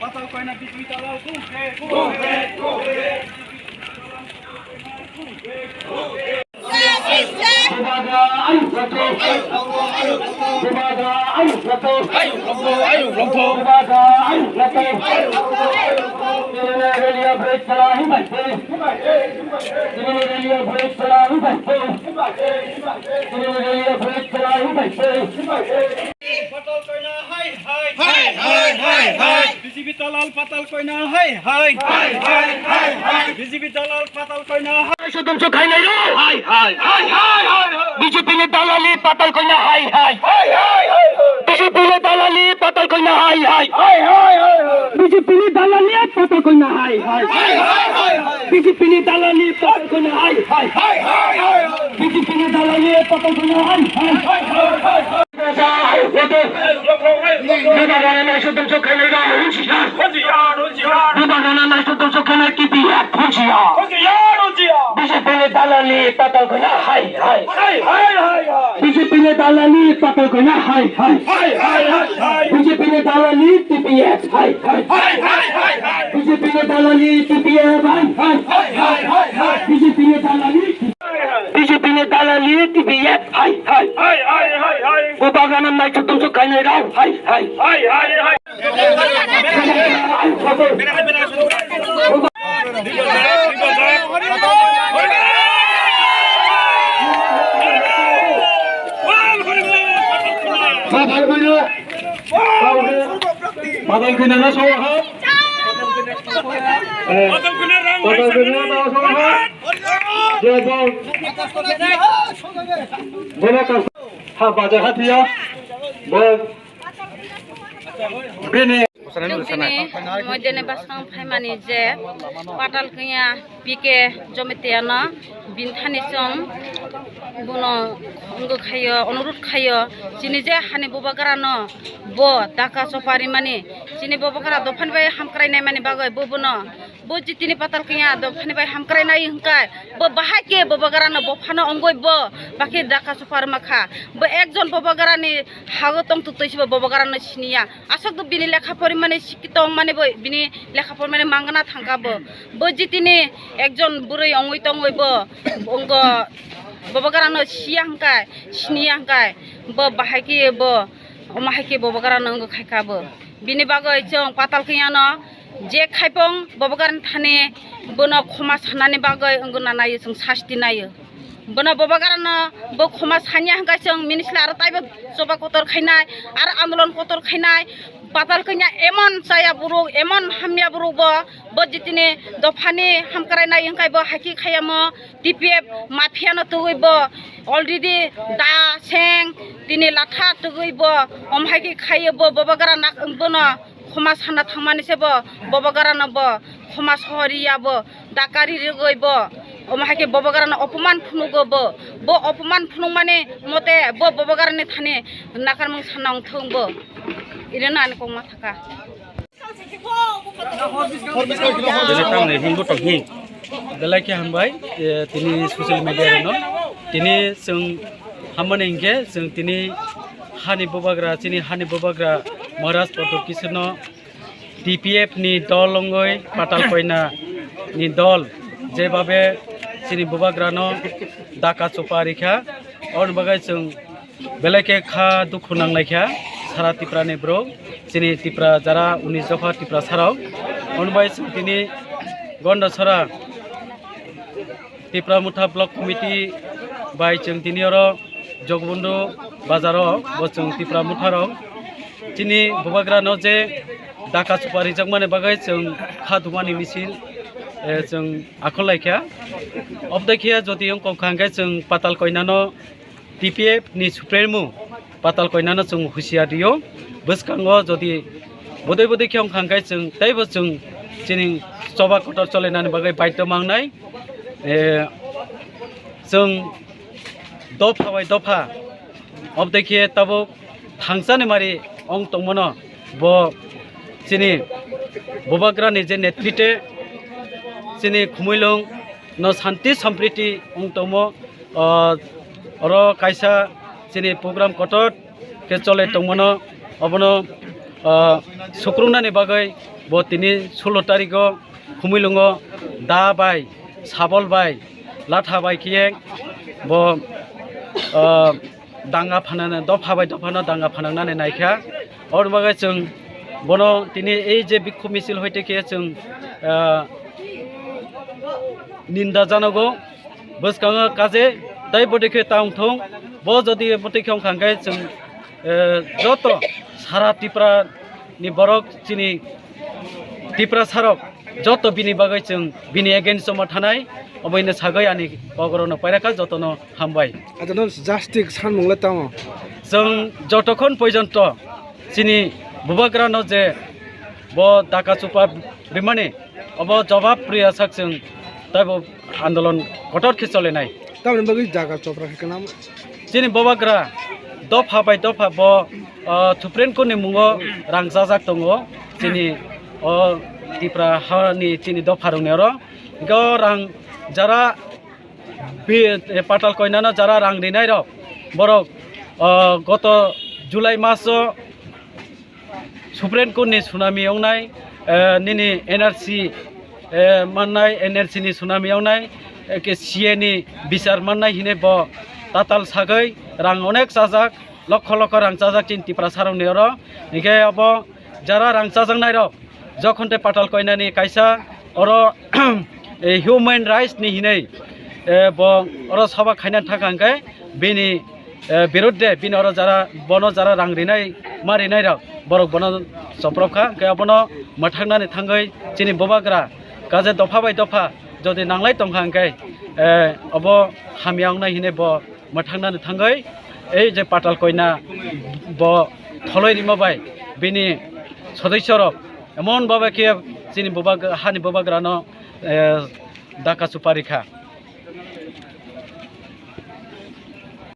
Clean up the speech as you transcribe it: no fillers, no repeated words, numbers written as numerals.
Patal koina BJP dalal go back. BJP dalal patal koina hai. BJP dalal patal koina hai. Sudum sukai nai ro. Hai. BJP le dalali patal koina hai. BJP le dalali patal koina hai. BJP le dalali patal koina hai. BJP le dalali patal koina hai. BJP le dalali patal koina hai. Sudum sukai nai ro. Sudum sukai nai TPF. BJP le dalali patal koina hai. BJP le dalali patal koina hai. BJP le dalali TPF hai. BJP le dalali TPF hai. BJP le dalali TPF hai. Bagaimana naik sudum sukai nai ro. Hai. Patal koina na soha. Patal koina na soha. Jebol. Bola ka. Ha baja hatia. Bol. Bini. Mojene basang phaimani je patal kya pike jomitiana binthani chong buno ngo khayo onurut khayo chini je hani bobagarano bo daka sopari mani chini bobagara dofan bai hamkrai nai mani bagoi bobuno bo jitini patal kya dofan bai hamkrai nai hingkai bo bahake bobagarano bofano ongoi bo baki daka sopar makha bo ekjon bobagarani hagotong tutoisibo bobagarano siniya asok do bini lekha pori মানে শিক্ষিত মানে বিনি লেখাপড় মানে মাঙ্গানা থাঙ্কাবো বজিতিনি একজন বুড়ই অঙ্গই তঙ্গইব অঙ্গ ববগারানো সিয়াংকাই সিনিয়াংকাই ব বাহাইকি ব অমাহাইকি ববগারানো অঙ্গ খাইকাবো বিনি বাগৈ जों পাতাল কিয়ানো যে খাইপং ববগারান থানে বনো খমা সানানি বাগৈ অঙ্গ নানাयो जों শাস্তি নাयो বনো ববগারানো ব খমা সানিয়া হাंगाय जों मिनिस्ला आरो ताइबो जबा कतर खाइनाय आरो आन्दोलन Qatar खाइनाय patal kenya emon saya buruk emon hamya buruk bo jitini dofani hamkarai nai hingkai bo haki khayamo TPF mafia no tugui bo already da seng tini latha tugui bo omhaki khayo bo babagara nak bono khoma sana thangmani se bo babagara no bo khoma sohriya bo dakari rigoi bo omhaki babagara no अपमान phnugo bo अपमान phunung mane mote bo babagara ni thane nakarmung sanang thungbo irena ani kong mathaka jene tamne himbo tokhi dalai ke hambai tini social media no tini जों hamane inge जों tini hani bobagra maharaj pator kisno TPF ni dolongoi patal koina ni dol jebabe tini bobagra no daka choparikha on bagai जों belake kha dukhu nanglaikhya সারা টিপ্রানি bro চিনি টিপ্রা যারা 19 দফা টিপ্রা ছাড়াও অনুবাই তিনি গন্ডছরা টিপ্রা মুঠা block committee by जों তিনির জগবন্ধু বাজারও বচং টিপ্রা মুঠারাও চিনি ববাগ্রানো যে ডাকা সুপারি জগমানে বাগাই जों খাদুমানি মিছিল जों आखलायखा अबदाखिया जदि अंखांगाय जों पाताल कयनानो TPF नि सुप्रेमु patal koinano जों हुसियारियो बसकांगो जदि बदे खें खांगाय जों तैबो जों चिनि सभा कटर चलायनानै बागै बायद मांनाय जों दफा बाय दफा अबदेखिए तबो थांसाने मारि अंग तंमनो ब चिनि बबाग्रानि जे नेतृत्वे चिनि खुमैलं न शान्ति सम्प्रीति अंग तंमो अर कायसा चिनि प्रोग्राम कटर के चले तंमनो अबनो सुक्रुंनानि बागै बो तिनि 16 तारिखआव खुमिलुङो दा बाय साबल बाय लाथा बाय किये बो दांगा फानानै दफा बाय दफानो दांगा फानांनानै नायखा और बागै जों बनो तिनि এই যে বিক্ষোভ মিছিল হইতে কে जों निंदा जानांगौ बसखाङो काजे ताई बदिखे ताउंथों बो जदि बदिखे खांगाय जों जत सारा टिप्रानि बरक चिनि टिप्रा सारक जत बिनि बागै जों बिनि एगेन्स्ट जमा थानाय अबैनो सागै आनि बगरनो पायराखा जतनो हामबाय আচ্ছা নন জাস্টিক সানমুংলা তাও जों जतखन पर्यन्त चिनि बुबाग्रानो जे बो दाका चुपा बिमानि अब जवाब प्रिया साक जों ताइबो आन्दोलन कठोर खिचलेनाय তামনে বাকি জায়গা চপরা কেনা चिनि बुबाग्रा दफा बाय दफा बो थुप्रेनखौनि मुङाव रां जाजाक दङ चिनि टिप्रा हानि चिनि दफा दंनायाव गो रां যারা পাতাল কইনানো যারা রাং দিনাই রক বড় গত জুলাই মাসও সুপ্রিম কোর্টनि सुनामी आवनाय निनि एनआरसी माननाय एनआरसी नि सुनामी आवनाय के सीए नि बिचार माननाय हिने ब ताताल सागै रां अनेक जाजाक लक्ष लक्ष रां जाजाक चिन टिप्रा सारावनियर निके अब যারা रां जाजांनाय रक जखनते पाताल कइनानि कायसा अर ह्यूमन राइट्स नि हिनै ब अर सभा खायना थाखांखाय बिनि बिरुद्धे बिनि अर যারা बनो যারা रां रिनाय मारिनाय रक बरक बनो सप्रखा के बनो मथांनानै थांगै चिनि बुबाग्रा गाजे दफा बाय दफा जदि नांलाय तंखांखाय अब हामियावनाय हिनै ब मथांनानै थांगै এই যে पाताल कइना ब थलै रिमाबाय बिनि सदस्यरक एमन भाबे के चिनि बुबाग्रा हानि बुबाग्रानो दाका सुपारिखा